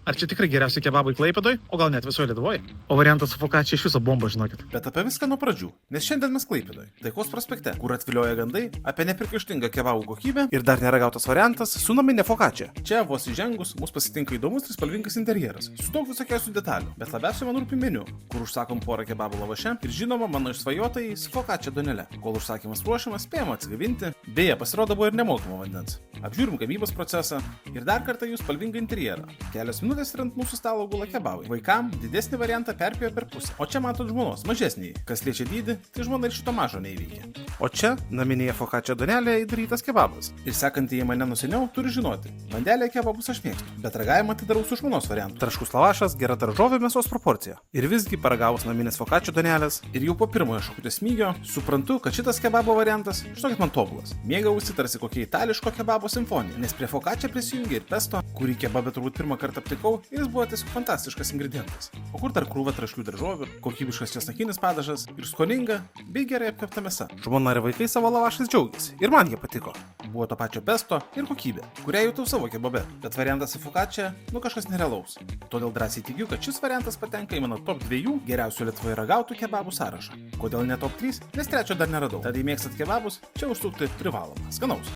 Ar čia tikrai geriausi kebabai Klaipėdoj, o gal net visoje Lietuvoje? O variantas su fokačia iš viso bomba, žinokit. Bet apie viską nuo pradžių, nes šiandien mes Klaipėdoj, Taikos prospekte, kur atvilioja gandai apie nepriekaištingą kebabų kokybę ir dar neragautas variantas su naminė fokačia. Čia vos įžengus mus pasitinka įdomus ir spalvingas interjeras, su daug visokiausių detalių, bet labiausiai man rūpi meniu, kur užsakom porą kebabų lavaše ir žinoma mano išsvajotai su fokačia donele. Kol užsakymas ruošiamas, spėjama atsigavinti, beje, pasirodo buvo ir nemokamo vandens. Apžiūrim gamybos procesą ir dar kartą jų spalvingą interjerą. Kelios minutės ir ant mūsų stalo gula kebabai. Vaikam didesnį variantą perpėjo per pusę. O čia matot žmonos, mažesnį. Kas liečia dydį, tai žmona ir šito mažo neįveikia. O čia naminėje fokačia donelėje įdarytas kebabas. Ir sekantieji mane nuo seniau turi žinoti. Bandelėje kebabus aš mėgstu, bet ragavimą tai darau su žmonos variantu. Traškus lavašas, gera daržovė, mėsos proporcija. Ir visgi paragavus naminės fokačia donelės ir jau po pirmojo šakutės smygio suprantu, kad šitas kebabo variantas, žinokit, man tobulas. Mėgausi tarsi kokia itališko kebabo simfonija, nes prie fokačia prisijungė ir pesto, kurį kebabę turbūt pirmą kartą aptikau, ir jis buvo tiesiog fantastiškas ingredientas. O kur dar krūva traškių daržovių, kokybiškas česnakinis padažas ir skoninga bei gerai apkepta mėsa. Žmona ir vaikai savo lavašais džiaugiasi ir man jie patiko. Buvo to pačio pesto ir kokybė, kurią jutau savo kebabe, bet variantas su fokačia, kažkas nerealaus. Todėl drąsiai teigiu, kad šis variantas patenka į mano top 2 geriausių Lietuvoje ragautų kebabų sąrašą. Kodėl ne top 3? Nes trečio dar neradau. Tad jei mėgstat kebabus, čia užsukti privaloma. Skanaus!